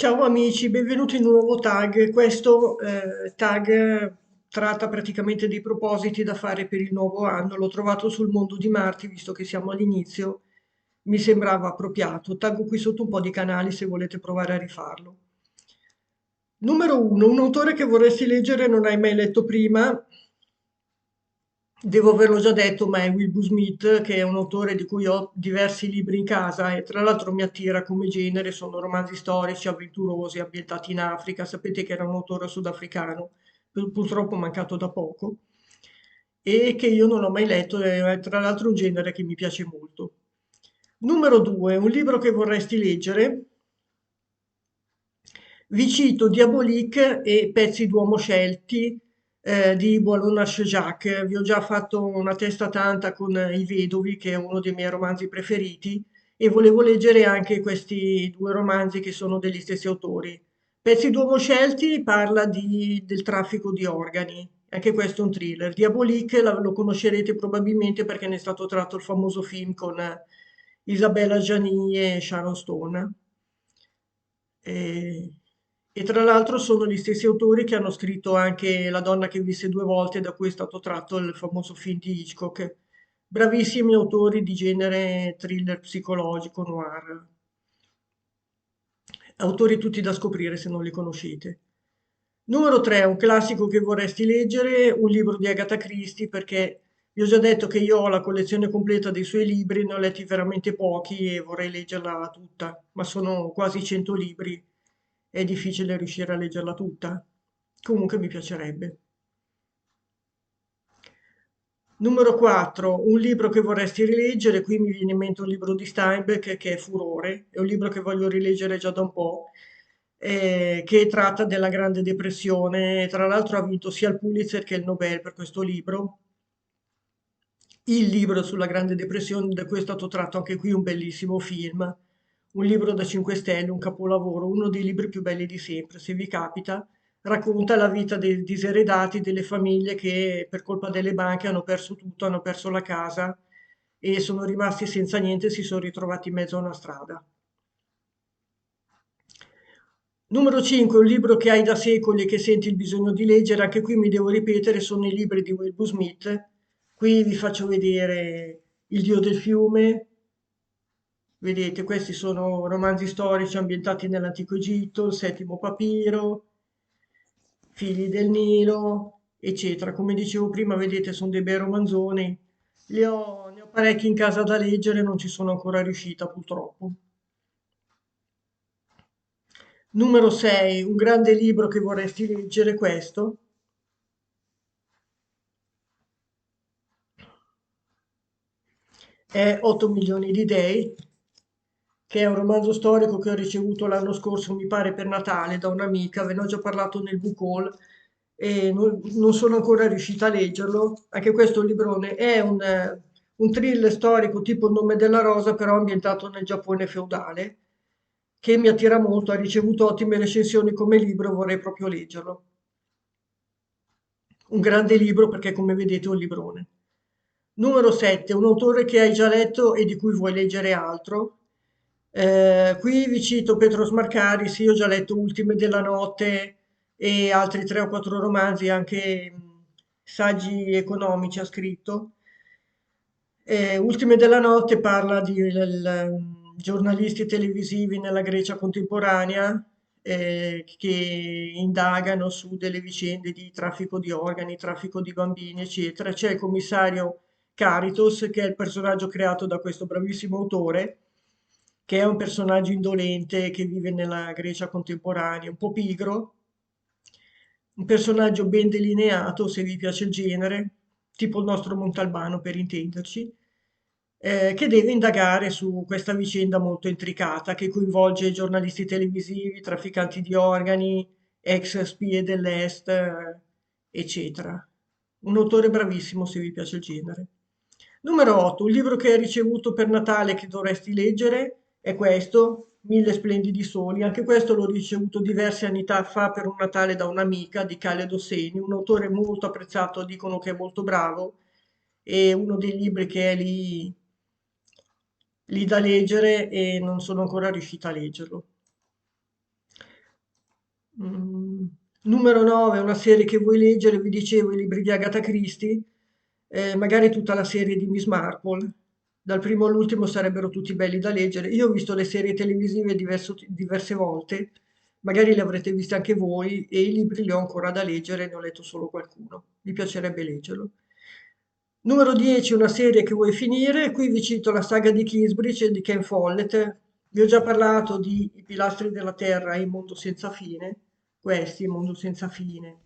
Ciao amici, benvenuti in un nuovo tag. Questo tag tratta praticamente dei propositi da fare per il nuovo anno. L'ho trovato sul Mondo di Marti, visto che siamo all'inizio, mi sembrava appropriato. Taggo qui sotto un po' di canali se volete provare a rifarlo. Numero 1, un autore che vorresti leggere e non hai mai letto prima. Devo averlo già detto, ma è Wilbur Smith, che è un autore di cui ho diversi libri in casa e tra l'altro mi attira come genere, sono romanzi storici, avventurosi, ambientati in Africa. Sapete che era un autore sudafricano, purtroppo mancato da poco, e che io non ho mai letto, è tra l'altro un genere che mi piace molto. Numero 2, un libro che vorresti leggere. Vi cito Diabolique e Pezzi d'uomo scelti di Boileau-Narcejac. Vi ho già fatto una testa tanta con I Vedovi, che è uno dei miei romanzi preferiti, e volevo leggere anche questi due romanzi che sono degli stessi autori. Pezzi d'uomo scelti parla del traffico di organi, anche questo è un thriller. Diabolique lo conoscerete probabilmente perché ne è stato tratto il famoso film con Isabella Gianni e Sharon Stone. E, e tra l'altro sono gli stessi autori che hanno scritto anche La donna che visse due volte, da cui è stato tratto il famoso film di Hitchcock. Bravissimi autori di genere thriller psicologico, noir. Autori tutti da scoprire se non li conoscete. Numero 3, un classico che vorresti leggere, un libro di Agatha Christie, perché vi ho già detto che io ho la collezione completa dei suoi libri, ne ho letti veramente pochi e vorrei leggerla tutta, ma sono quasi 100 libri, è difficile riuscire a leggerla tutta. Comunque mi piacerebbe. Numero 4, un libro che vorresti rileggere, qui mi viene in mente un libro di Steinbeck che è Furore, è un libro che voglio rileggere già da un po', che tratta della Grande Depressione, tra l'altro ha vinto sia il Pulitzer che il Nobel per questo libro. Il libro sulla Grande Depressione, da cui è stato tratto anche qui un bellissimo film, un libro da 5 stelle, un capolavoro, uno dei libri più belli di sempre, se vi capita, racconta la vita dei diseredati, delle famiglie che per colpa delle banche hanno perso tutto, hanno perso la casa e sono rimasti senza niente e si sono ritrovati in mezzo a una strada. Numero 5, un libro che hai da secoli e che senti il bisogno di leggere, anche qui mi devo ripetere, sono i libri di Wilbur Smith. Qui vi faccio vedere Il Dio del fiume. Vedete, questi sono romanzi storici ambientati nell'antico Egitto, il settimo papiro, Figli del Nilo, eccetera. Come dicevo prima, vedete, sono dei bei romanzoni. Ne ho parecchi in casa da leggere, non ci sono ancora riuscita purtroppo. Numero 6, un grande libro che vorresti leggere, questo. È 8 milioni di dei, che è un romanzo storico che ho ricevuto l'anno scorso, mi pare per Natale, da un'amica, ve ne ho già parlato nel book haul e non sono ancora riuscita a leggerlo. Anche questo librone è un thriller storico tipo Il nome della rosa, però ambientato nel Giappone feudale, che mi attira molto, ha ricevuto ottime recensioni come libro, vorrei proprio leggerlo. Un grande libro perché come vedete è un librone. Numero 7, un autore che hai già letto e di cui vuoi leggere altro. Qui vi cito Petros Marcaris, io ho già letto Ultime della notte e altri 3 o 4 romanzi, anche saggi economici ha scritto. Ultime della notte parla di giornalisti televisivi nella Grecia contemporanea che indagano su delle vicende di traffico di organi, traffico di bambini, eccetera. C'è il commissario Caritos, che è il personaggio creato da questo bravissimo autore, che è un personaggio indolente che vive nella Grecia contemporanea, un po' pigro, un personaggio ben delineato, se vi piace il genere, tipo il nostro Montalbano per intenderci, che deve indagare su questa vicenda molto intricata che coinvolge giornalisti televisivi, trafficanti di organi, ex spie dell'Est, eccetera. Un autore bravissimo se vi piace il genere. Numero 8, un libro che hai ricevuto per Natale che dovresti leggere è questo, Mille splendidi soli. Anche questo l'ho ricevuto diversi anni fa per un Natale da un'amica di Cale Dosseni, un autore molto apprezzato, dicono che è molto bravo, e uno dei libri che è lì da leggere e non sono ancora riuscita a leggerlo. Numero 9, una serie che vuoi leggere, vi dicevo, i libri di Agatha Christie, magari tutta la serie di Miss Marple, dal primo all'ultimo sarebbero tutti belli da leggere. Io ho visto le serie televisive diverse volte, magari le avrete viste anche voi, e i libri li ho ancora da leggere, ne ho letto solo qualcuno. Mi piacerebbe leggerlo. Numero 10, una serie che vuoi finire. Qui vi cito la saga di Kingsbridge e di Ken Follett. Vi ho già parlato di I pilastri della terra e Il mondo senza fine. Questi, Il mondo senza fine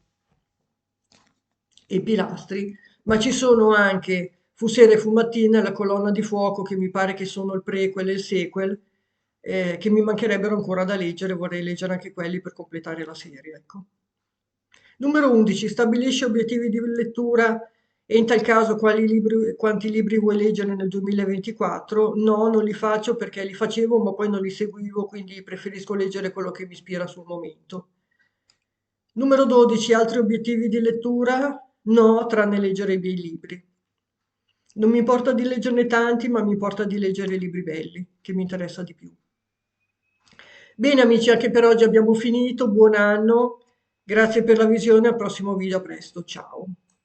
e I pilastri, ma ci sono anche Fu sera e fu mattina e La colonna di fuoco, che mi pare che sono il prequel e il sequel, che mi mancherebbero ancora da leggere, vorrei leggere anche quelli per completare la serie, ecco. Numero 11. Stabilisci obiettivi di lettura e in tal caso quanti libri vuoi leggere nel 2024? No, non li faccio perché li facevo ma poi non li seguivo, quindi preferisco leggere quello che mi ispira sul momento. Numero 12. Altri obiettivi di lettura? No, tranne leggere i miei libri. Non mi importa di leggerne tanti, ma mi importa di leggere libri belli, che mi interessa di più. Bene amici, anche per oggi abbiamo finito. Buon anno, grazie per la visione, al prossimo video, a presto, ciao.